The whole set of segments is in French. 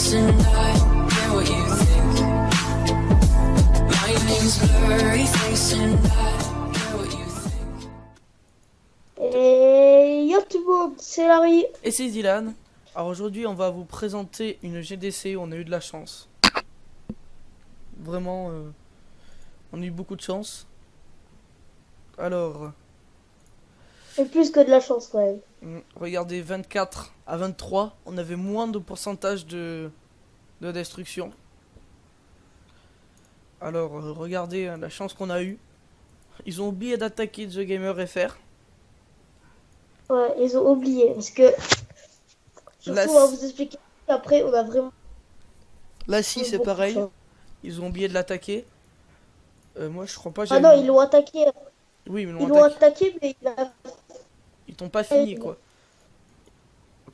face and I care what you think. My name's blurry face and I care what you think. Et yo tout le monde, c'est Larry. Et c'est Dylan. Alors aujourd'hui on va vous présenter une GDC où on a eu de la chance. Vraiment, on a eu beaucoup de chance. Alors, C'est plus que de la chance quand même. regardez, 24 à 23, on avait moins de pourcentage de destruction. Alors, regardez la chance qu'on a eue. Ils ont oublié d'attaquer The Gamer FR. Ouais, ils ont oublié parce que surtout Là, on va vous expliquer après on a vraiment Là, si, c'est beaucoup de pareil. chance. Ils ont oublié de l'attaquer. Moi, je crois pas. Ah non, ils l'ont attaqué. Oui, mais Ils l'ont attaqué mais ils t'ont pas fini, quoi.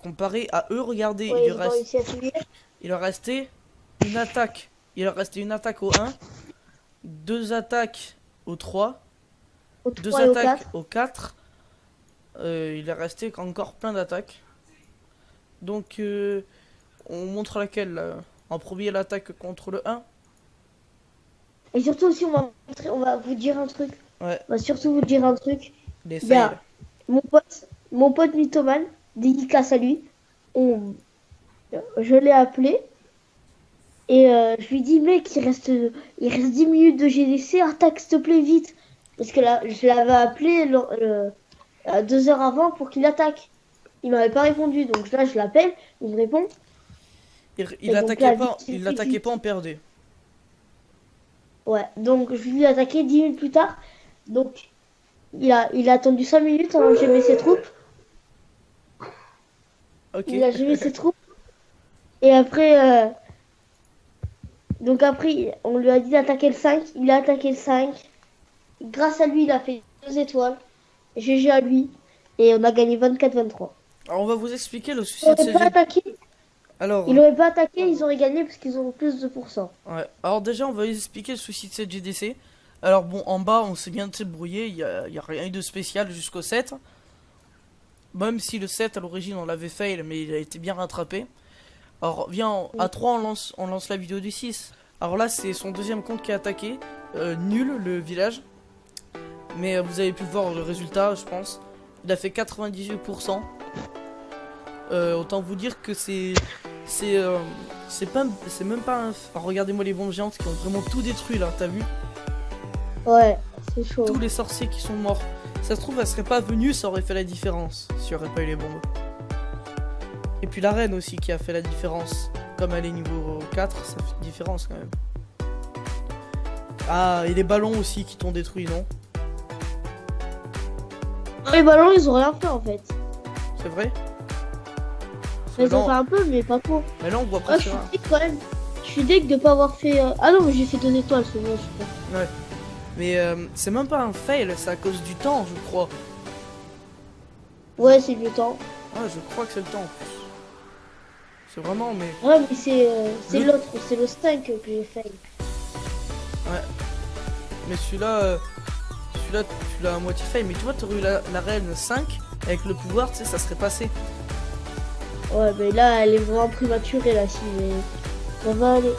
Comparé à eux, regardez, ouais, il ils leur ont reste... réussi à tuer. Il leur restait une attaque. Il leur restait une attaque au 1, deux attaques au 3, Au deux 3 et au attaques 4. au 4. Il leur restait encore plein d'attaques. Donc, on montre laquelle là. En premier, l'attaque contre le 1. Et surtout aussi on va vous dire un truc. Ouais, On va surtout vous dire un truc. les Il y a fails. mon pote mythomane, dédicace à lui. Je l'ai appelé. Et je lui dis, mec, il reste 10 minutes de GDC, attaque s'il te plaît vite. Parce que là, je l'avais appelé 2 heures avant pour qu'il attaque. Il m'avait pas répondu, donc là je l'appelle, il me répond. Il Et donc attaquait là, pas, vite, il vite, l'attaquait vite. pas, on perdait. Ouais, donc je lui ai attaqué 10 minutes plus tard. Donc il a attendu 5 minutes avant de gérer ses troupes. Ok. Il a géré ses troupes. Et après, donc après, on lui a dit d'attaquer le 5. Il a attaqué le 5. Grâce à lui, il a fait 2 étoiles. GG à lui. Et on a gagné 24-23. Alors, on va vous expliquer le souci Il de ces aurait pas jeux. attaqué. Alors, Il aurait pas attaqué, ils auraient gagné parce qu'ils ont plus de pourcents. ouais. Alors déjà, on va vous expliquer le souci de cette GDC. Alors bon, en bas, on s'est bien débrouillé, il y a rien eu de spécial jusqu'au 7. Même si le 7, à l'origine, on l'avait fail, mais il a été bien rattrapé. Alors, viens, à 3, on lance la vidéo du 6. Alors là, c'est son deuxième compte qui a attaqué. Nul, le village. Mais vous avez pu voir le résultat, je pense. Il a fait 98%. Autant vous dire que c'est même pas un... Alors, regardez-moi les bombes géantes qui ont vraiment tout détruit là, t'as vu? Ouais, c'est chaud. Tous les sorciers qui sont morts. Ça se trouve, elle serait pas venue, ça aurait fait la différence s'il n'y aurait pas eu les bombes. Et puis la reine aussi qui a fait la différence. Comme elle est niveau 4, ça fait une différence quand même. Ah, et les ballons aussi qui t'ont détruit, non? Les ballons, ils ont rien fait en fait. C'est vrai? Ils ont Non. fait un peu, mais pas trop. Mais là on voit Ah, je presque suis rien. deg quand même. Je suis deg de pas avoir fait. Ah non, mais j'ai fait 2 étoiles, c'est bon, je crois. Ouais. Mais c'est même pas un fail, c'est à cause du temps, je crois. Ouais, c'est du temps. Ah, je crois que c'est le temps en plus. C'est vraiment, mais... Ouais, mais c'est Le- l'autre, c'est le 5 que j'ai fait. Mais celui-là, tu l'as à moitié fail. Mais tu vois, t'aurais eu la reine 5, avec le pouvoir, tu sais, ça serait passé. Ouais, mais là, elle est vraiment prématurée là, si, mais ça va aller.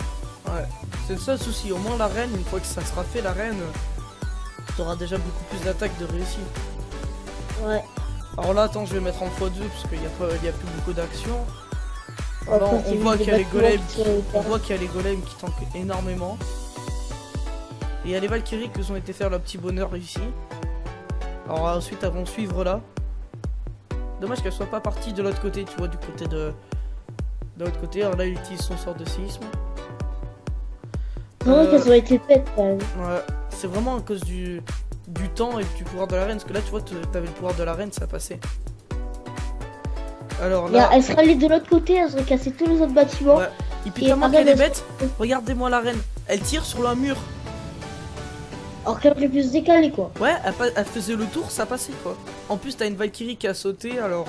Ouais, c'est le seul souci. Au moins, la reine, une fois que ça sera fait, la reine, t'auras déjà beaucoup plus d'attaques de réussite. Ouais. Alors là, attends, je vais mettre en x2 parce qu'il y a plus beaucoup d'actions. On va Alors, on continuer voit des qu'il y a les bâtiments golems, qui sont on voit qu'il y a les golems qui tankent énormément. Et il y a les Valkyries qui ont été faire leur petit bonheur ici. Alors ensuite, elles vont suivre là. Dommage qu'elles soient pas parties de l'autre côté, tu vois, du côté de l'autre côté. Alors là, il utilise son sort de séisme. C'est vrai qu'elles ont été faites quand même. Ouais, c'est vraiment à cause du temps et du pouvoir de la reine. Parce que là, tu vois, t'avais le pouvoir de la reine, ça passait. Alors là, Elle serait allée de l'autre côté, elle serait cassé tous les autres bâtiments. ouais. Et puis Et tellement regarde, qu'elle est elle- bête, regardez-moi la reine. Elle tire sur le mur. Alors qu'elle aurait pu se décaler quoi. Ouais, elle faisait le tour, ça passait quoi. En plus, t'as une Valkyrie qui a sauté, alors...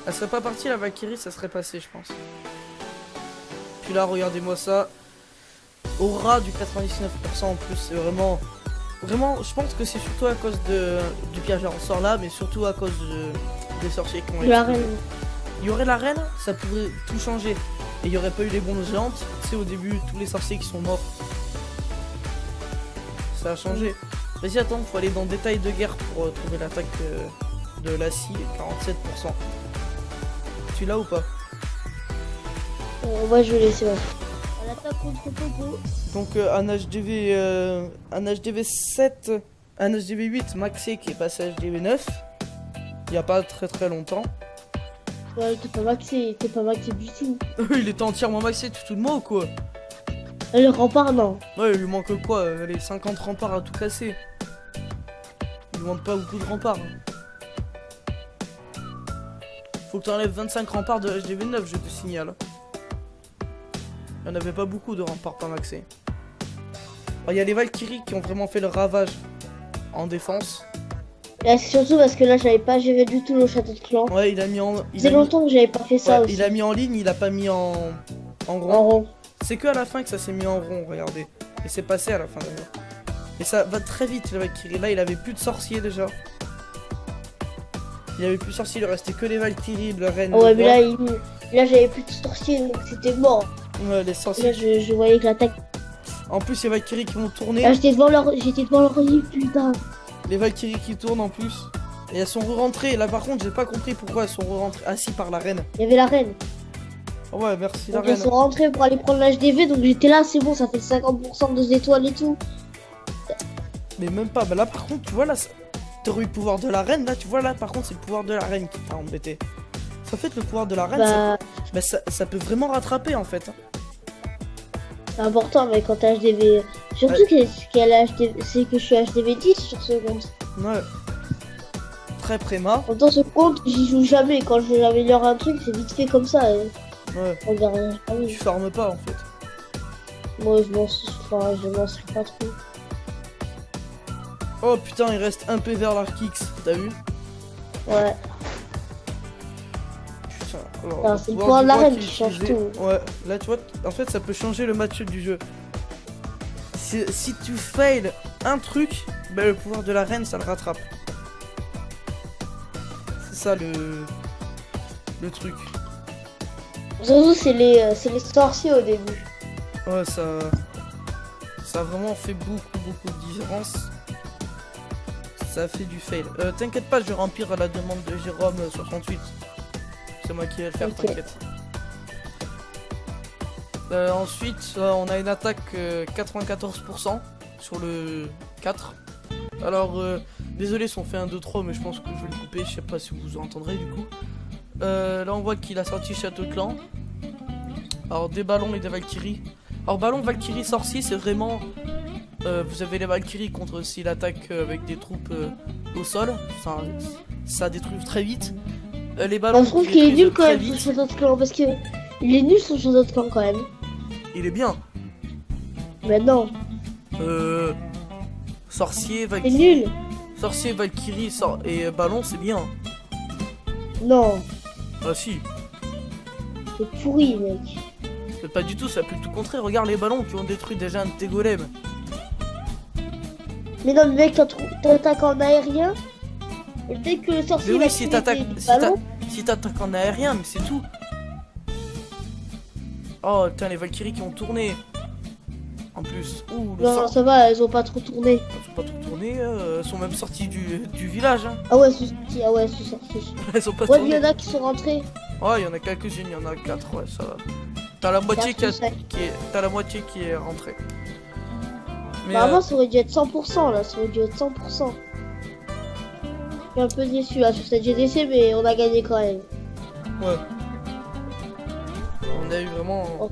elle serait pas partie la Valkyrie, ça serait passé, je pense. Puis là, regardez-moi ça. Aura du 99% en plus, c'est vraiment... Vraiment, je pense que c'est surtout à cause du piège à ressort là, mais surtout à cause des sorciers qui ont De la explosé. reine. Il y aurait la reine, ça pourrait tout changer. Et il n'y aurait pas eu les bombes géantes, c'est au début tous les sorciers qui sont morts. Ça a changé. Vas-y, attends, faut aller dans détail de guerre pour trouver l'attaque de la scie, 47%. Tu l'as ou pas? Ouais, je vais laisser. Ouais. On attaque contre Togo. Donc un HDV 7, un HDV 8 maxé qui est passé à HDV 9. Il n'y a pas très longtemps. Ouais, t'es pas maxé du tout. Il était entièrement maxé, tu te fous de moi ou quoi? Le rempart, non. Ouais, il lui manque quoi? Les 50 remparts à tout casser. Il lui manque pas beaucoup de remparts. Faut que tu enlèves 25 remparts de HDV 9, je te signale. Il n'y en avait pas beaucoup de remparts pas maxés. Il y a les Valkyries qui ont vraiment fait le ravage en défense. Et c'est surtout parce que là, j'avais pas géré du tout le château de clan. Ouais, il a mis en. C'est longtemps que j'avais pas fait ça Ouais, aussi. il a mis en ligne, il a pas mis en rond. En rond. C'est que à la fin que ça s'est mis en rond, regardez. Et c'est passé à la fin d'ailleurs. Et ça va très vite le Valkyrie. Là, il avait plus de sorciers déjà. Il avait plus de sorciers, il lui restait que les Valkyries, le reine. Ah ouais, le mais roi. là, j'avais plus de sorciers, donc c'était mort. Ouais, les sorciers. Là, je voyais que l'attaque. En plus, les Valkyries qui vont tourner. Là, j'étais devant leur île, putain. Les Valkyries qui tournent en plus. Et elles sont re-rentrées. Là, par contre, j'ai pas compris pourquoi elles sont re-rentrées. Ah, si, par la reine. Il y avait la reine. Oh, ouais, merci la Donc, ils reine. sont rentrés pour aller prendre l'HDV, donc j'étais là, c'est bon, ça fait 50% de étoiles et tout. Mais même pas. Bah là, par contre, tu vois, là, t'aurais eu le pouvoir de la reine. Là, tu vois, là, par contre, c'est le pouvoir de la reine qui t'a embêté. En fait, le pouvoir de la reine, Bah, ça peut vraiment rattraper en fait. c'est important, mais quand t'es HDV. Surtout c'est que je suis HDV 10 sur ce compte. Ouais. Très préma. Dans ce compte, j'y joue jamais. Quand j'améliore un truc, c'est vite fait comme ça. Et Ouais. on verra rien. Ah Tu oui. farmes pas en fait. Moi, je m'en suis pas trop. Oh putain, il reste un P vers l'Arkix. T'as vu? Ouais. Putain. Alors, Non, c'est le pouvoir de la reine qui change utilisé. tout. Ouais. Là, tu vois, en fait, ça peut changer le match du jeu. Si tu fails un truc, bah, le pouvoir de la reine, ça le rattrape. C'est ça le truc. Surtout, c'est les sorciers au début. Ouais, ça a vraiment fait beaucoup de différence. Ça a fait du fail. T'inquiète pas, je vais remplir à la demande de Jérôme 68. C'est moi qui vais le faire, Ok. t'inquiète. Ensuite, on a une attaque 94% sur le 4. Alors, désolé si on fait un 2-3, mais je pense que je vais le couper. Je sais pas si vous entendrez du coup. Là, on voit qu'il a sorti Château Clan. Alors, des ballons et des Valkyries. Alors, ballon, Valkyrie, sorcier, c'est vraiment. Vous avez les Valkyries contre s'il attaque avec des troupes au sol. Ça détruit très vite. Les ballons. Moi, je trouve qui qu'il est détruisent nul quand très même vite. son château de clan. Parce que il est nul son château de clan quand même. Il est bien. Mais non, Sorcier, c'est Valkyrie. nul. Sorcier, Valkyrie et ballon, c'est bien. Non, Ah si. c'est pourri, mec. Mais pas du tout, ça peut tout le contraire. Regarde les ballons qui ont détruit déjà un de tes golems. Mais non, mais mec, t'attaques en aérien. Et dès que le sorcier Mais va oui, si tuer t'attaques des ballons, si t'attaques en aérien, mais c'est tout. Oh putain, les Valkyries qui ont tourné. En plus. Ouh, le non, sort. ça va, elles ont pas trop tourné. Elles sont pas trop tournées, elles sont même sorties du village. Hein. Ah ouais, c'est sorti, ah ouais, c'est sorti. Elles sont pas Ouais, mais il y tournées. en a qui sont rentrés. Ouais, il y en a quelques-unes, il y en a 4, ouais, ça va. T'as la moitié t'as la moitié qui est rentrée. Mais Bah, avant, ça aurait dû être 100% là, ça aurait dû être 100%. Je suis un peu déçu là sur cette GDC, mais on a gagné quand même. ouais. On a eu Oh.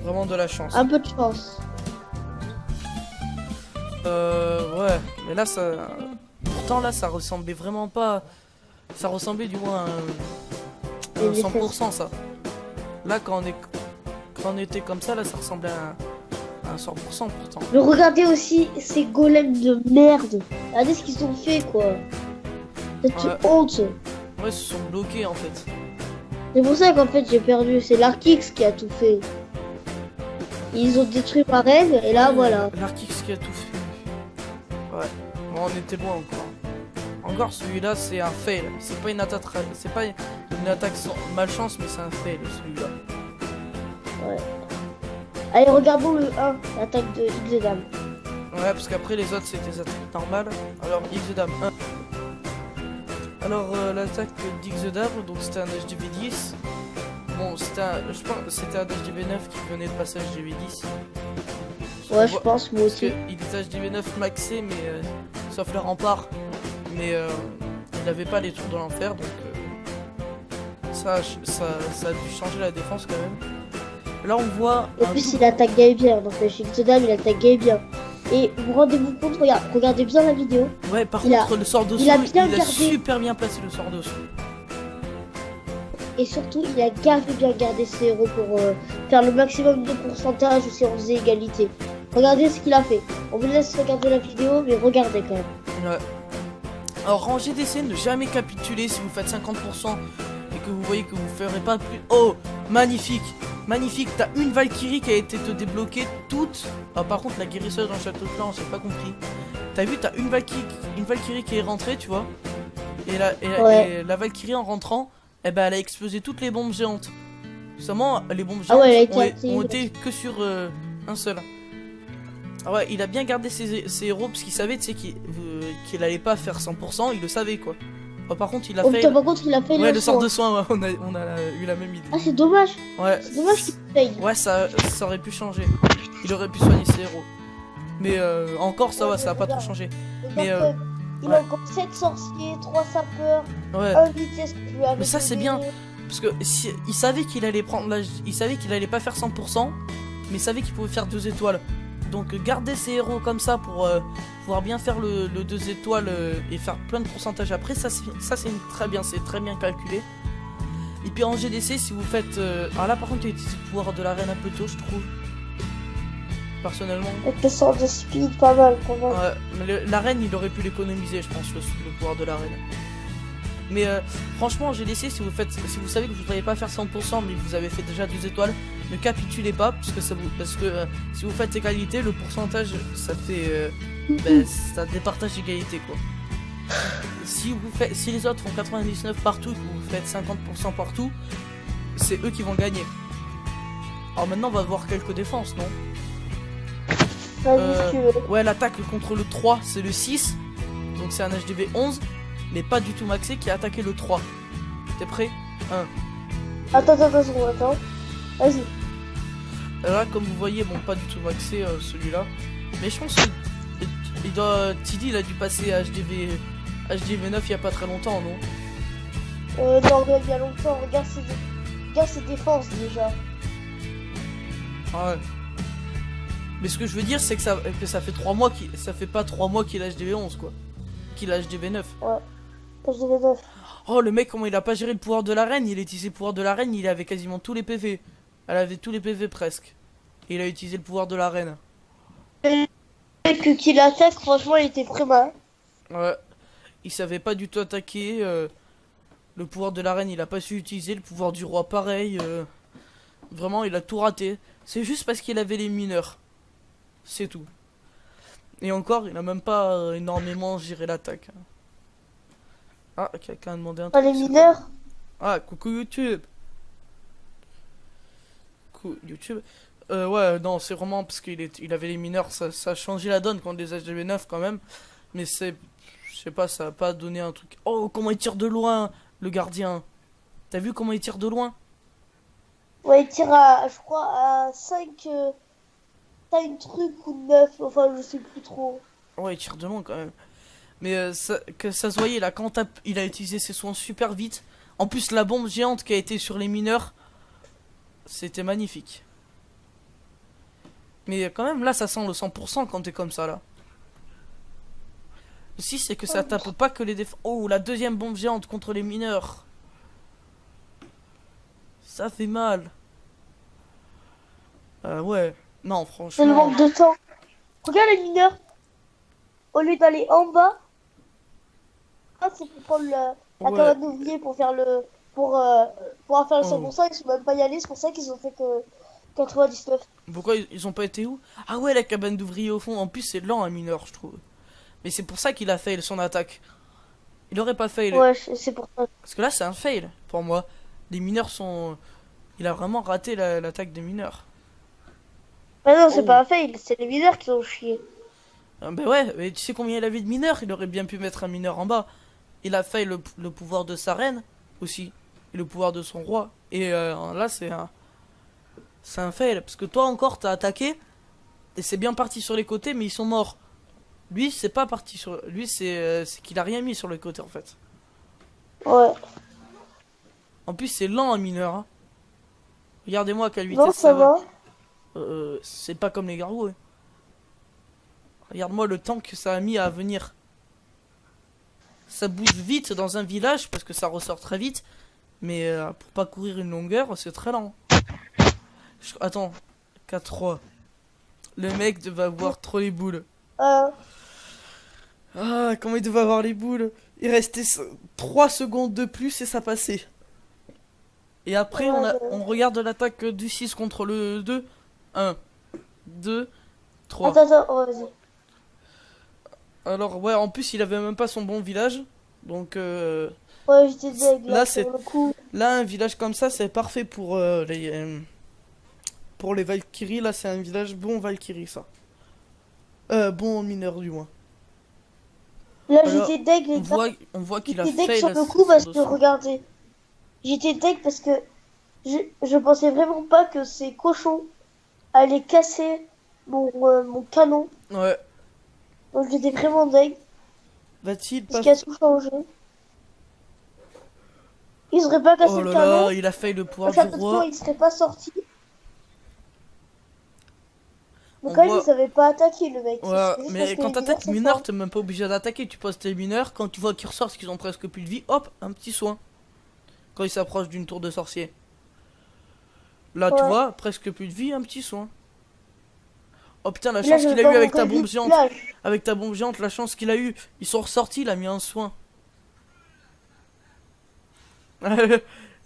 vraiment de la chance. Un peu de chance. Ouais, mais là ça. Pourtant là ça ressemblait vraiment pas. Ça ressemblait du moins à un 100% ça. Là quand on était comme ça, là ça ressemblait à un 100% pourtant. Mais regardez aussi ces golems de merde. Regardez ce qu'ils ont fait quoi. Cette Ouais. honte. Ouais, ils se sont bloqués en fait. C'est pour ça qu'en fait j'ai perdu. C'est l'Arkix qui a tout fait. Ils ont détruit ma reine et là voilà. L'Arkix qui a tout fait. Ouais, bon, on était loin encore. Encore celui-là c'est un fail. C'est pas une attaque, malchance, mais c'est un fail celui-là. Ouais. Allez, regardons le 1, l'attaque de Xedam. Ouais, parce qu'après les autres c'était des attaques normales. Alors Xedam 1. Alors l'attaque d'Xedam, donc c'était un HDV 10. Bon, je pense que c'était un HDV 9 qui venait de passer HDV 10. Ouais, je pense, moi Parce aussi. qu'il était HDV 9 maxé, mais sauf le rempart. Mais il n'avait pas les trous dans l'enfer, donc ça a dû changer la défense quand même. Là on voit En plus, il attaque bien, donc chez Xedam, il attaque bien. Et vous rendez-vous compte, regardez bien la vidéo. Ouais, par il contre, le sort dessous, il a bien il a gardé. super bien placé le sort dessous. Et surtout, il a bien gardé ses héros pour faire le maximum de pourcentage si on faisait égalité. Regardez ce qu'il a fait. On vous laisse regarder la vidéo, mais regardez quand même. Ouais. Alors en GDC, ne jamais capituler si vous faites 50% et que vous voyez que vous ferez pas plus. Oh, magnifique, magnifique. T'as une Valkyrie qui a été te débloquer toute. Ah, par contre, la guérisseuse dans le château de clan, j'ai pas compris. T'as vu, t'as une Valkyrie qui est rentrée, tu vois. Et la Valkyrie en rentrant, eh ben, elle a explosé toutes les bombes géantes. Seulement, les bombes géantes ont été que sur un seul. Ah ouais, il a bien gardé ses héros parce qu'il savait, tu sais, qu'il allait pas faire 100%, il le savait quoi. Oh, par contre, il a fait. Par contre, il a fait le sort de soin, ouais, on a eu la même idée. Ah, c'est dommage. Ouais. C'est dommage qu'il paye. Ouais, ça aurait pu changer. Il aurait pu soigner ses héros. Mais encore, ça va, ça a pas trop changé. Mais il a encore 7 sorciers, 3 sapeurs, ouais. 1 vitesse plus avec. Mais ça, c'est bien. Parce que il savait qu'il allait prendre il savait qu'il allait pas faire 100%, mais il savait qu'il pouvait faire 2 étoiles. Donc garder ses héros comme ça pour pouvoir bien faire le 2 étoiles et faire plein de pourcentages après, ça c'est très bien, c'est très bien calculé. Et puis en GDC, si vous faites... alors là par contre il a utilisé le pouvoir de l'arène un peu tôt, je trouve. Personnellement. Avec le sort de speed, pas mal. Ouais, mais l'arène il aurait pu l'économiser, je pense, le pouvoir de l'arène. Mais franchement en GDC, si vous savez que vous ne pouvez pas faire 100% mais vous avez fait déjà 2 étoiles, ne capitulez pas parce que si vous faites égalité, le pourcentage ça fait ça départage d'égalité quoi. Si les autres font 99 partout et que vous faites 50% partout, c'est eux qui vont gagner. Alors maintenant on va voir quelques défenses, non? Ouais, l'attaque contre le 3 c'est le 6, donc c'est un HDV 11. Mais pas du tout maxé qui a attaqué le 3. T'es prêt? 1. Attends. Vas-y. Là, comme vous voyez, bon, pas du tout maxé celui-là. Mais je pense que Tidy il a dû passer à HDV 9 il y a pas très longtemps, non? Non, il y a longtemps. Regarde ses défenses déjà. Ah ouais. Mais ce que je veux dire, c'est que ça fait 3 mois ça fait pas 3 mois qu'il a HDV 11 quoi. Qu'il a HDV 9. Ouais. HDV 9. Oh le mec, comment il a pas géré le pouvoir de la reine? Il a utilisé le pouvoir de la reine, il avait quasiment tous les PV. Elle avait tous les PV presque. Et il a utilisé le pouvoir de la reine. Et qu'il attaque, franchement, il était très mal. Ouais. Il savait pas du tout attaquer. Le pouvoir de la reine, il a pas su utiliser. Le pouvoir du roi, pareil. Vraiment, il a tout raté. C'est juste parce qu'il avait les mineurs. C'est tout. Et encore, il a même pas énormément géré l'attaque. Ah, quelqu'un a demandé un truc. Les mineurs. Ah, coucou YouTube. Coucou YouTube. Ouais, non, c'est vraiment parce qu'il avait les mineurs. Ça a changé la donne contre les HDV 9 quand même. Mais c'est... Je sais pas, ça a pas donné un truc... Oh, comment il tire de loin, le gardien. T'as vu comment il tire de loin? Ouais, il tire à, je crois, à 5... un truc ou 9, enfin je sais plus trop. Ouais, il tire de loin quand même. Mais ça se voyait là, quand il a utilisé ses soins super vite. En plus, la bombe géante qui a été sur les mineurs, c'était magnifique. Mais quand même, là, ça sent le 100% quand t'es comme ça là. Aussi, c'est que ça tape pas que les défenses. Oh, la deuxième bombe géante contre les mineurs. Ça fait mal. Ouais. Non, franchement. C'est le manque de temps. Regarde les mineurs. Au lieu d'aller en bas, c'est pour prendre la cabane d'ouvrier pour faire pour faire le 100%, ils sont même pas y allés, c'est pour ça qu'ils ont fait que 99. Pourquoi ils ont pas été où? Ah ouais, la cabane d'ouvrier au fond. En plus, c'est lent un mineur, je trouve. Mais c'est pour ça qu'il a fail son attaque. Il aurait pas fail. Ouais, c'est pour ça. Parce que là, c'est un fail pour moi. Les mineurs sont il a vraiment raté l'attaque des mineurs. Ah non, c'est Oh. pas un fail, c'est les mineurs qui ont chié. Ah, bah ouais, mais tu sais combien il avait de mineurs? Il aurait bien pu mettre un mineur en bas. Il a fail le pouvoir de sa reine aussi. Et le pouvoir de son roi. Et là, c'est un fail. Parce que toi encore, t'as attaqué. Et c'est bien parti sur les côtés, mais ils sont morts. Lui, c'est pas parti sur. Lui, c'est qu'il a rien mis sur les côtés en fait. Ouais. En plus, c'est lent un mineur. Hein. Regardez-moi à quelle Non, vitesse ça va. va. C'est pas comme les garous. Hein. Regarde-moi le temps que ça a mis à venir. Ça bouge vite dans un village parce que ça ressort très vite. Mais pour pas courir une longueur, c'est très lent. Attends, 4-3. Le mec devait avoir trop les boules. Euh, Ah, comment il devait avoir les boules. Il restait 3 secondes de plus et ça passait. Et après, on regarde l'attaque du 6 contre le 2. 1, 2, 3. attends, oh, vas-y. Alors, ouais, en plus, il avait même pas son bon village. Donc, Ouais, j'étais deg Là, là, c'est- pour le coup. là, un village comme ça, c'est parfait pour les Valkyries. Là, c'est un village bon Valkyrie, ça. Bon mineur, du moins. Là, Alors, j'étais deg, les gars. On voit qu'il a J'étais deg fait sur le coup parce que, regardez. J'étais deg parce que je pensais vraiment pas que ces cochons allaient casser mon canon. Ouais. Donc j'étais vraiment deg. Va-t-il Parce pas... qu'il a tout changé. Ils auraient pas cassé Oh le là canon. là, il a fait le pouvoir Le du château de roi. tour, il serait pas sorti. Mais On quand même, voit- ils savaient pas attaquer le mec. Ouais, C'est juste mais parce que quand les t'attaques mineurs, mineur, c'est t'es même pas obligé d'attaquer. Tu poses tes mineurs. Quand tu vois qu'ils ressortent, qu'ils ont presque plus de vie, hop, un petit soin. Quand ils s'approchent d'une tour de sorcier. Là, tu Ouais. vois, presque plus de vie, un petit soin. Oh putain, la fort. Là, chance je qu'il vais a eu pas avec ta relever bombe le géante. village. Avec ta bombe géante, la chance qu'il a eu. Ils sont ressortis, il a mis un soin.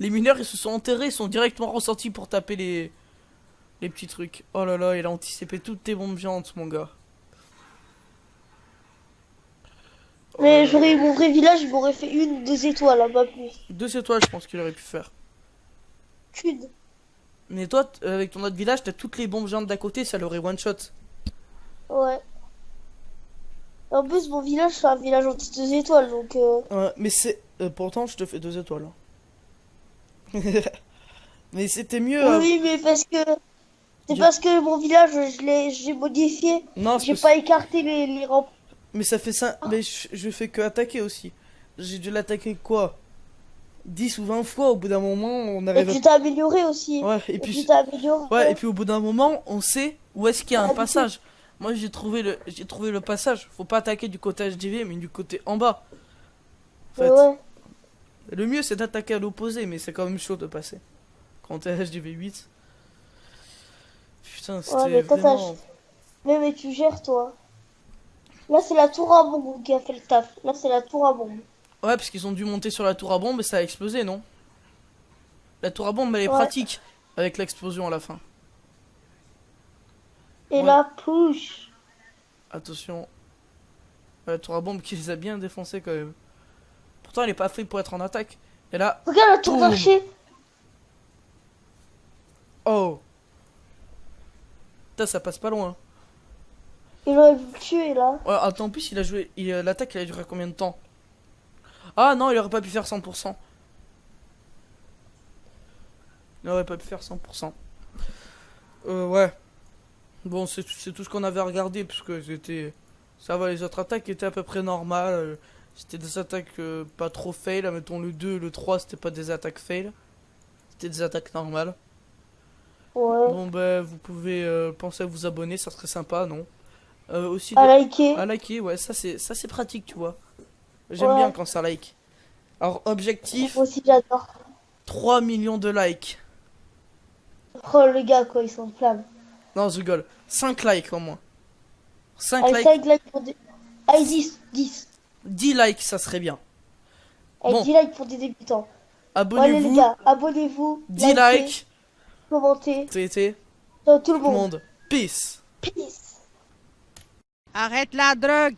Les mineurs, ils se sont enterrés, ils sont directement ressortis pour taper les petits trucs. Oh là là, il a anticipé toutes tes bombes géantes, mon gars. Oh là Mais là. j'aurais eu mon vrai village, il m'aurait fait 1 ou 2 étoiles, hein, pas plus. 2 étoiles, je pense qu'il aurait pu faire. Qu'une. Mais toi, avec ton autre village, t'as toutes les bombes géantes d'à côté, ça l'aurait one shot. Ouais. En plus, mon village, c'est un village anti 2 étoiles, donc... Mais c'est. Pourtant, je te fais 2 étoiles. Hein. Mais c'était mieux. Oui, mais parce que... C'est Je- parce que mon village, j'ai modifié. Non, c'est J'ai parce- pas écarté les rampes. Mais ça fait ça. Mais je fais que attaquer aussi. J'ai dû l'attaquer quoi? 10 ou 20 fois, au bout d'un moment, on Et arrive tu t'es amélioré aussi. Ouais, et Et puis. tu t'es amélioré. Ouais, et puis au bout d'un moment, on sait où est-ce qu'il y a un Ah, du passage. Moi, j'ai trouvé le passage. Faut pas attaquer du côté HDV, mais du côté en bas. En Mais fait, ouais. le mieux c'est d'attaquer à l'opposé, mais c'est quand même chaud de passer. Quand t'es HDV 8. Putain, c'était mais toi, vraiment. Mais tu gères, toi. Là, c'est la tour à bombe qui a fait le taf. Là, c'est la tour à bombe. Ouais, parce qu'ils ont dû monter sur la tour à bombe et ça a explosé, non? La tour à bombe, elle est Ouais. pratique avec l'explosion à la fin. Et Ouais. là, push. Attention. La tour à bombe qui les a bien défoncés quand même. Pourtant, elle est pas faite pour être en attaque. Et là, Regarde la tour Boum. d'archer. oh! Putain, ça passe pas loin. Il aurait pu le tuer, là. Ouais, attends, en plus, il a joué. L'attaque, elle a duré combien de temps? Ah non, il aurait pas pu faire 100%. Il aurait pas pu faire 100%. Ouais. Bon, c'est tout ce qu'on avait à regarder, parce que c'était. Ça va, les autres attaques étaient à peu près normales. C'était des attaques pas trop fail. Mettons le 2, le 3, c'était pas des attaques fail. C'était des attaques normales. Ouais. Bon, bah, vous pouvez penser à vous abonner, ça serait sympa, non? Aussi. À liker. À liker, ouais, ça c'est pratique, tu vois. J'aime Ouais. bien quand ça like. Alors, objectif, Moi aussi, j'adore. 3 millions de likes. Oh, le gars, quoi, ils sont flammes. Non, je rigole. 5 likes au moins. 5 Allez, likes, 5 likes pour des... Allez, 10. 10 likes, ça serait bien. Allez, Bon. 10 likes pour des débutants. Bon, allez, les Abonnez-vous, gars, abonnez-vous. 10 likes, Commentez. c'était Tout le tout le monde. monde. Peace. Peace. Arrête la drogue!